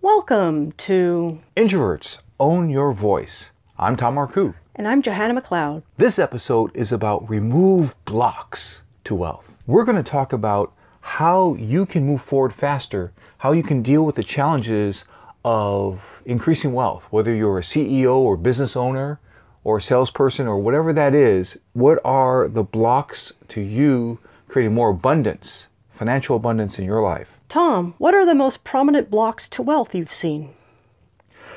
Welcome to Introverts, Own Your Voice. I'm Tom Marcoux. And I'm Johanna McLeod. This episode is about remove blocks to wealth. We're going to talk about how you can move forward faster, how you can deal with the challenges of increasing wealth, whether you're a CEO or business owner or a salesperson or whatever that is. What are the blocks to you creating more abundance, financial abundance in your life? Tom, what are the most prominent blocks to wealth you've seen?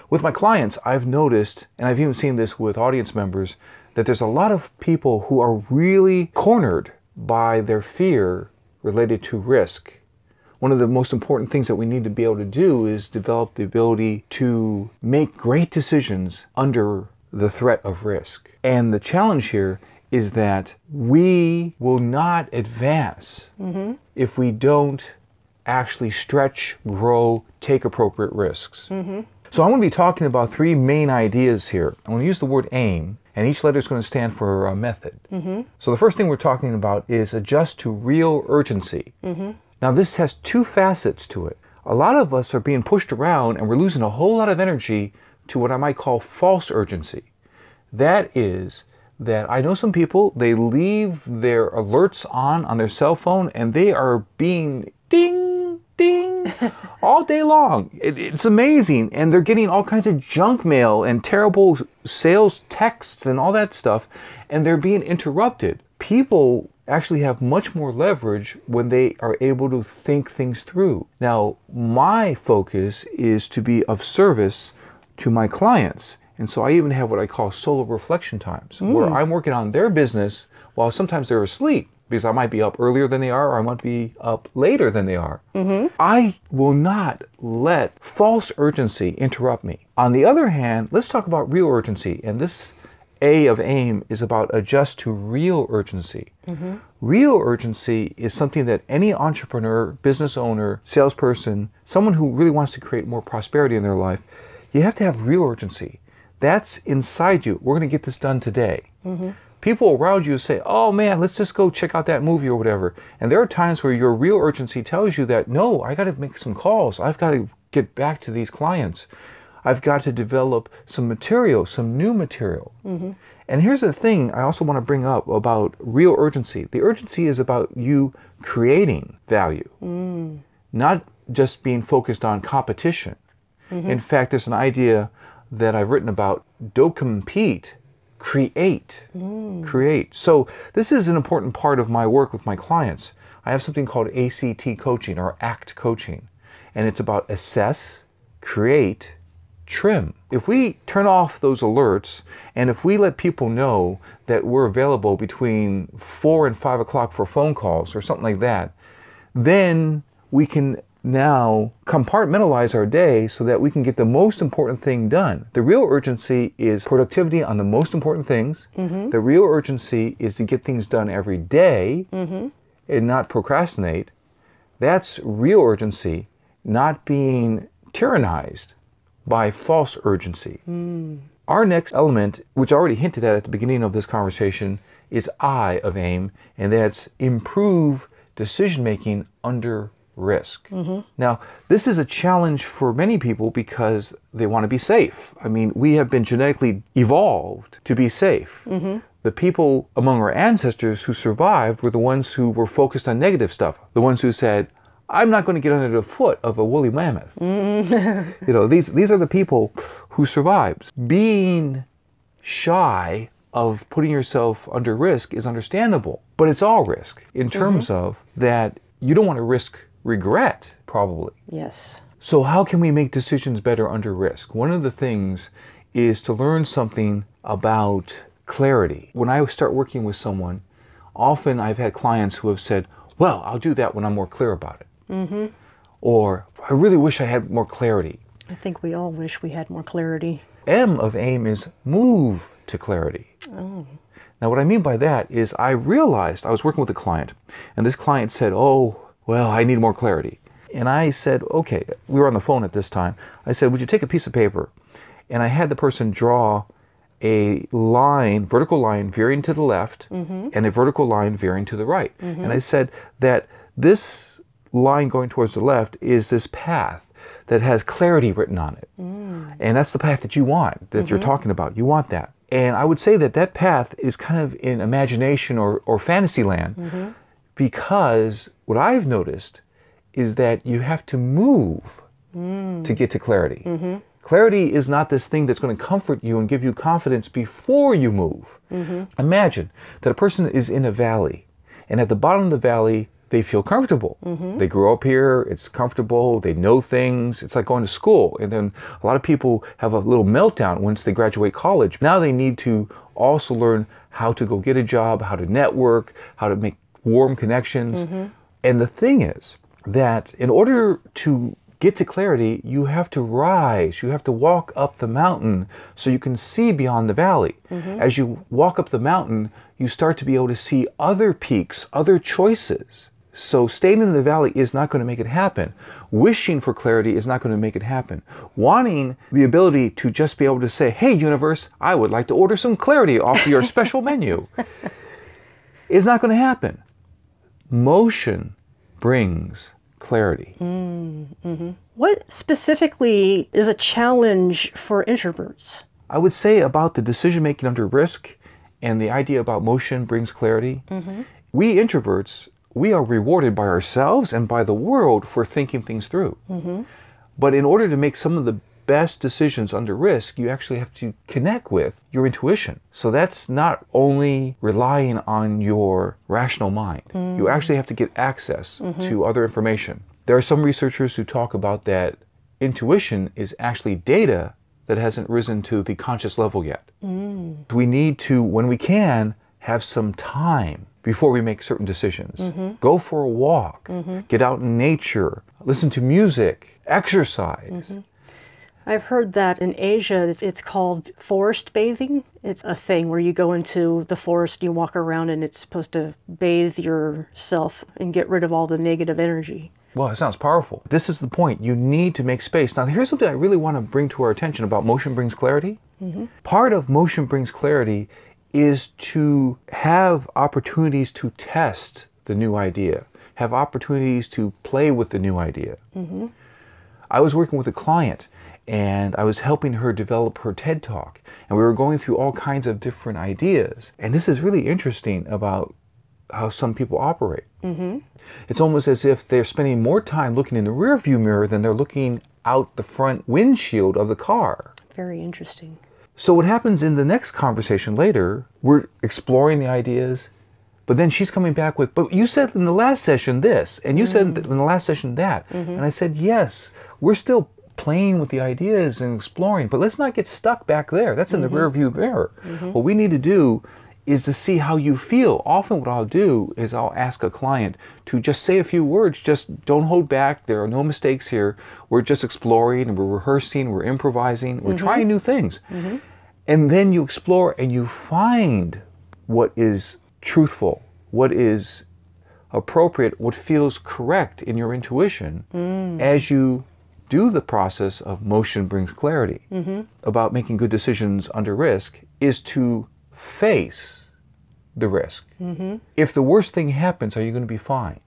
With my clients, I've noticed, and I've even seen this with audience members, that there's a lot of people who are really cornered by their fear related to risk. One of the most important things that we need to be able to do is develop the ability to make great decisions under the threat of risk. And the challenge here is that we will not advance if we don't actually stretch, grow, take appropriate risks. So I'm going to be talking about three main ideas here. I'm going to use the word AIM, and each letter is going to stand for a method. So the first thing we're talking about is adjust to real urgency. Now this has two facets to it. A lot of us are being pushed around and we're losing a whole lot of energy to what I might call false urgency. That is that I know some people, they leave their alerts on their cell phone and they are being ding, ding, all day long. It's amazing. And they're getting all kinds of junk mail and terrible sales texts and all that stuff. And they're being interrupted. People actually have much more leverage when they are able to think things through. Now, my focus is to be of service to my clients. And so I even have what I call solo reflection times, where I'm working on their business while sometimes they're asleep, because I might be up earlier than they are, or I might be up later than they are. I will not let false urgency interrupt me. On the other hand, let's talk about real urgency. And this A of AIM is about adjust to real urgency. Real urgency is something that any entrepreneur, business owner, salesperson, someone who really wants to create more prosperity in their life, you have to have real urgency. That's inside you. We're going to get this done today. People around you say, oh man, let's just go check out that movie or whatever. And there are times where your real urgency tells you that, no, I got to make some calls. I've got to get back to these clients. I've got to develop some material, some new material. And here's the thing I also want to bring up about real urgency. The urgency is about you creating value, not just being focused on competition. In fact, there's an idea that I've written about: don't compete, create. Create. So this is an important part of my work with my clients. I have something called ACT coaching, or ACT coaching, and it's about assess, create, trim. If we turn off those alerts, and if we let people know that we're available between 4 and 5 o'clock for phone calls or something like that, then we can now compartmentalize our day so that we can get the most important thing done. The real urgency is productivity on the most important things. The real urgency is to get things done every day and not procrastinate. That's real urgency, not being tyrannized by false urgency. Our next element, which I already hinted at the beginning of this conversation, is I of AIM, and that's improve decision-making under risk. Now, this is a challenge for many people because they want to be safe. I mean, we have been genetically evolved to be safe. The people among our ancestors who survived were the ones who were focused on negative stuff. The ones who said, I'm not going to get under the foot of a woolly mammoth. You know, these are the people who survived. Being shy of putting yourself under risk is understandable, but it's all risk in terms of that you don't want to risk regret, probably. Yes. So how can we make decisions better under risk? One of the things is to learn something about clarity. When I start working with someone, often I've had clients who have said, well, I'll do that when I'm more clear about it. Or, I really wish I had more clarity. I think we all wish we had more clarity. M of AIM is move to clarity. Now what I mean by that is I realized I was working with a client, and this client said, oh, well, I need more clarity. And I said, okay, we were on the phone at this time. I said, would you take a piece of paper? And I had the person draw a line, vertical line veering to the left, and a vertical line veering to the right. And I said that this line going towards the left is this path. that has clarity written on it. And that's the path that you want, that you're talking about. You want that. And I would say that that path is kind of in imagination or fantasy land, because what I've noticed is that you have to move to get to clarity. Clarity is not this thing that's going to comfort you and give you confidence before you move. Imagine that a person is in a valley, and at the bottom of the valley, they feel comfortable. They grew up here, it's comfortable, they know things. It's like going to school. And then a lot of people have a little meltdown once they graduate college. Now they need to also learn how to go get a job, how to network, how to make warm connections. And the thing is that in order to get to clarity, you have to rise, you have to walk up the mountain so you can see beyond the valley. As you walk up the mountain, you start to be able to see other peaks, other choices. So staying in the valley is not going to make it happen. Wishing for clarity is not going to make it happen. Wanting the ability to just be able to say, hey, universe, I would like to order some clarity off your special menu, is not going to happen. Motion brings clarity. What specifically is a challenge for introverts? I would say about the decision making under risk and the idea about motion brings clarity. We introverts, we are rewarded by ourselves and by the world for thinking things through. But in order to make some of the best decisions under risk, you actually have to connect with your intuition. So that's not only relying on your rational mind. You actually have to get access to other information. There are some researchers who talk about that intuition is actually data that hasn't risen to the conscious level yet. We need to, when we can, have some time before we make certain decisions. Go for a walk, get out in nature, listen to music, exercise. I've heard that in Asia, it's called forest bathing. It's a thing where you go into the forest, you walk around, and it's supposed to bathe yourself and get rid of all the negative energy. Well, it sounds powerful. This is the point. You need to make space. Now, here's something I really want to bring to our attention about motion brings clarity. Part of motion brings clarity is to have opportunities to test the new idea, have opportunities to play with the new idea. I was working with a client and I was helping her develop her TED Talk, and we were going through all kinds of different ideas. And this is really interesting about how some people operate. It's almost as if they're spending more time looking in the rear view mirror than they're looking out the front windshield of the car. Very interesting. So what happens in the next conversation later, we're exploring the ideas, but then she's coming back with, but you said in the last session this, and you said in the last session that. And I said, yes, we're still playing with the ideas and exploring, but let's not get stuck back there. That's in the rear view mirror. What we need to do is to see how you feel. Often what I'll do is I'll ask a client to just say a few words. Just don't hold back. There are no mistakes here. We're just exploring and we're rehearsing, we're improvising, we're trying new things. And then you explore and you find what is truthful, what is appropriate, what feels correct in your intuition as you do the process of motion brings clarity. About making good decisions under risk is to face the risk. If the worst thing happens, are you going to be fine?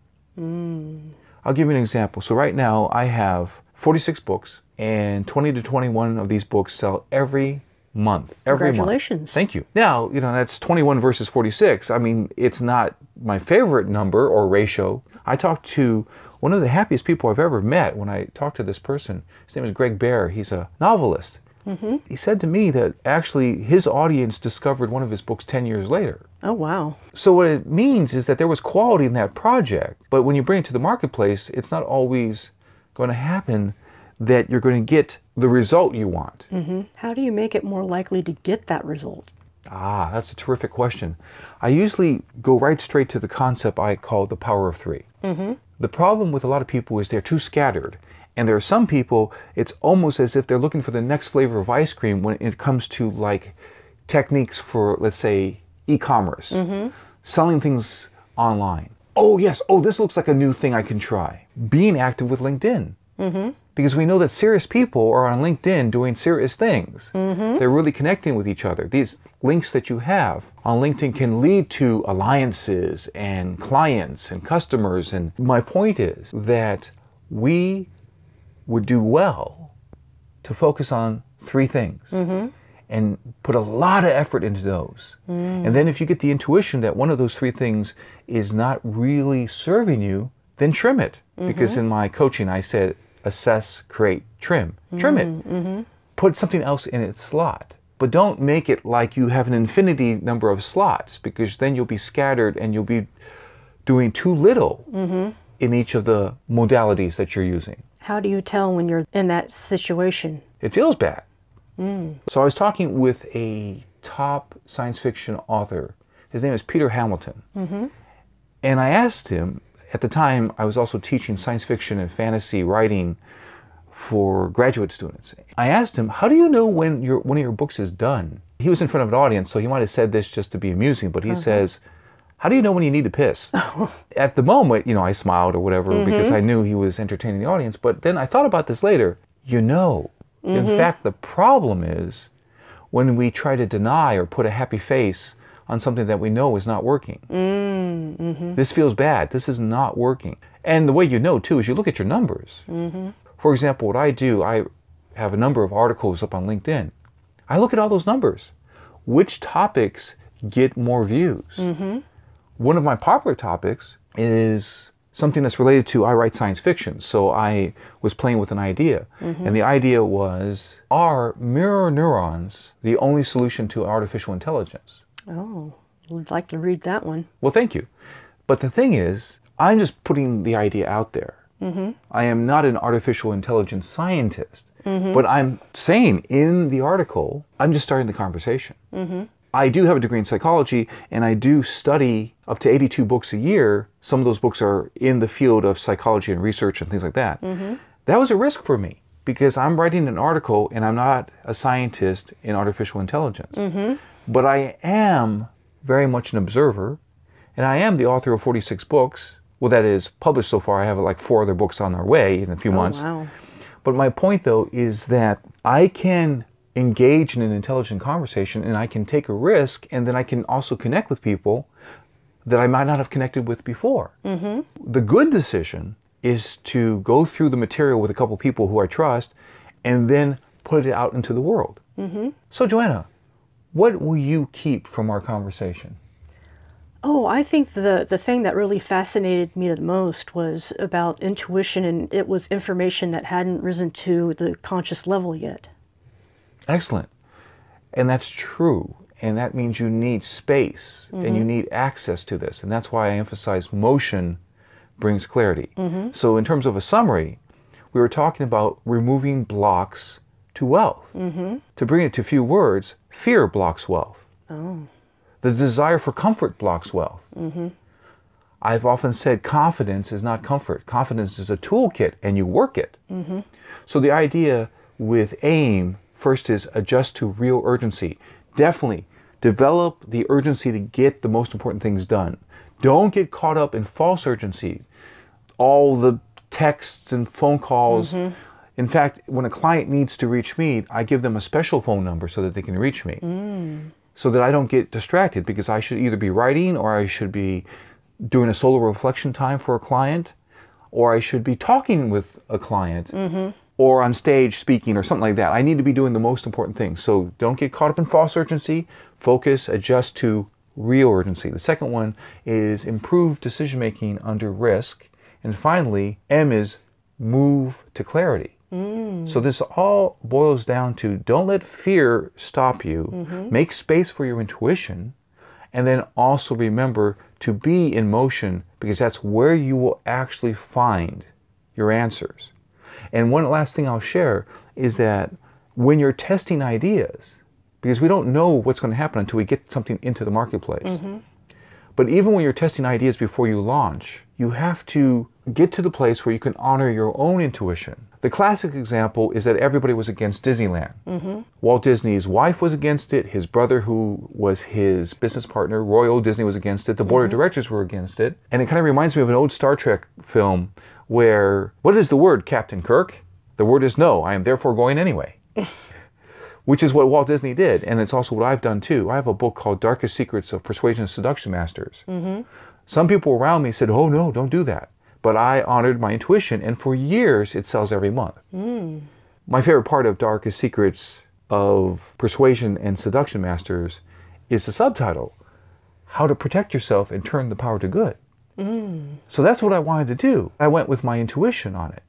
I'll give you an example. So right now I have 46 books, and 20 to 21 of these books sell every month. Congratulations. Thank you. Now, that's 21 versus 46. I mean, it's not my favorite number or ratio. I talked to one of the happiest people I've ever met when I talked to this person. His name is Greg Bear. He's a novelist. He said to me that actually his audience discovered one of his books 10 years later. Oh, wow. So what it means is that there was quality in that project, but when you bring it to the marketplace, it's not always going to happen that you're going to get the result you want. How do you make it more likely to get that result? Ah, that's a terrific question. I usually go right straight to the concept I call the power of three. The problem with a lot of people is they're too scattered. And there are some people, it's almost as if they're looking for the next flavor of ice cream when it comes to like techniques for, let's say, e-commerce, selling things online. Oh yes, oh this looks like a new thing I can try. Being active with LinkedIn. Because we know that serious people are on LinkedIn doing serious things. They're really connecting with each other. These links that you have on LinkedIn can lead to alliances and clients and customers. And my point is that we would do well to focus on 3 things and put a lot of effort into those. And then if you get the intuition that one of those 3 things is not really serving you, then trim it. Because in my coaching, I said, assess, create, trim. Trim it. Put something else in its slot. But don't make it like you have an infinity number of slots, because then you'll be scattered and you'll be doing too little in each of the modalities that you're using. How do you tell when you're in that situation? It feels bad. So I was talking with a top science fiction author. His name is Peter Hamilton. And I asked him, at the time I was also teaching science fiction and fantasy writing for graduate students. I asked him, how do you know when one of your books is done? He was in front of an audience, so he might have said this just to be amusing, but he says, how do you know when you need to piss? At the moment, I smiled or whatever because I knew he was entertaining the audience, but then I thought about this later. In fact, the problem is when we try to deny or put a happy face on something that we know is not working. This feels bad. This is not working. And the way you know, too, is you look at your numbers. For example, what I do, I have a number of articles up on LinkedIn. I look at all those numbers. Which topics get more views? One of my popular topics is something that's related to, I write science fiction. So I was playing with an idea. And the idea was, are mirror neurons the only solution to artificial intelligence? Oh, I'd like to read that one. Well, thank you. But the thing is, I'm just putting the idea out there. I am not an artificial intelligence scientist, but I'm saying in the article, I'm just starting the conversation. I do have a degree in psychology, and I do study up to 82 books a year. Some of those books are in the field of psychology and research and things like that. That was a risk for me because I'm writing an article and I'm not a scientist in artificial intelligence. But I am very much an observer, and I am the author of 46 books. Well, that is published so far. I have like 4 other books on their way in a few months. Wow. But my point, though, is that I can engage in an intelligent conversation and I can take a risk, and then I can also connect with people that I might not have connected with before. The good decision is to go through the material with a couple people who I trust and then put it out into the world. So, Johanna, what will you keep from our conversation? Oh, I think the thing that really fascinated me the most was about intuition, and it was information that hadn't risen to the conscious level yet. Excellent. And that's true. And that means you need space and you need access to this. And that's why I emphasize motion brings clarity. So in terms of a summary, we were talking about removing blocks to wealth. To bring it to few words, fear blocks wealth. The desire for comfort blocks wealth. I've often said confidence is not comfort. Confidence is a toolkit and you work it. So the idea with AIM first is adjust to real urgency. Definitely develop the urgency to get the most important things done. Don't get caught up in false urgency. All the texts and phone calls. In fact, when a client needs to reach me, I give them a special phone number so that they can reach me. So that I don't get distracted, because I should either be writing, or I should be doing a solo reflection time for a client, or I should be talking with a client, or on stage speaking or something like that. I need to be doing the most important things. So don't get caught up in false urgency. Focus, adjust to real urgency. The second one is improve decision-making under risk. And finally, M is move to clarity. So this all boils down to, don't let fear stop you. Make space for your intuition. And then also remember to be in motion, because that's where you will actually find your answers. And one last thing I'll share is that when you're testing ideas, because we don't know what's going to happen until we get something into the marketplace. But even when you're testing ideas before you launch, you have to get to the place where you can honor your own intuition. The classic example is that everybody was against Disneyland. Walt Disney's wife was against it. His brother, who was his business partner, Royal Disney, was against it. The board of directors were against it. And it kind of reminds me of an old Star Trek film where, what is the word, Captain Kirk? The word is no. I am therefore going anyway. Which is what Walt Disney did. And it's also what I've done too. I have a book called Darkest Secrets of Persuasion and Seduction Masters. Some people around me said, oh no, don't do that. but I honored my intuition, and for years it sells every month. My favorite part of Darkest Secrets of Persuasion and Seduction Masters is the subtitle, How to Protect Yourself and Turn the Power to Good. So that's what I wanted to do. I went with my intuition on it.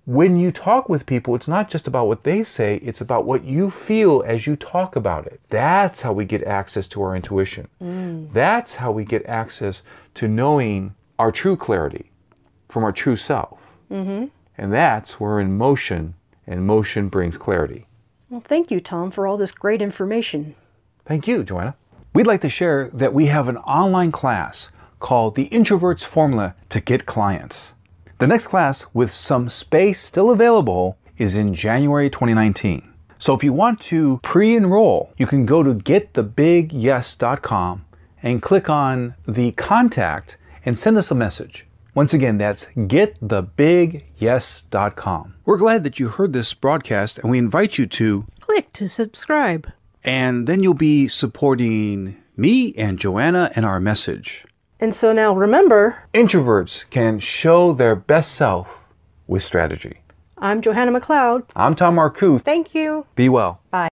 When you talk with people, it's not just about what they say, it's about what you feel as you talk about it. That's how we get access to our intuition. That's how we get access to knowing our true clarity from our true self. And that's where in motion, and motion brings clarity. Well, thank you, Tom, for all this great information. Thank you, Johanna. We'd like to share that we have an online class called the Introverts Formula to Get Clients. The next class, with some space still available, is in January 2019. So if you want to pre-enroll, you can go to getthebigyes.com and click on the contact and send us a message. Once again, that's getthebigyes.com. We're glad that you heard this broadcast, and we invite you to click to subscribe. And then you'll be supporting me and Johanna and our message. And so now remember, introverts can show their best self with strategy. I'm Johanna McLeod. I'm Tom Marcoux. Thank you. Be well. Bye.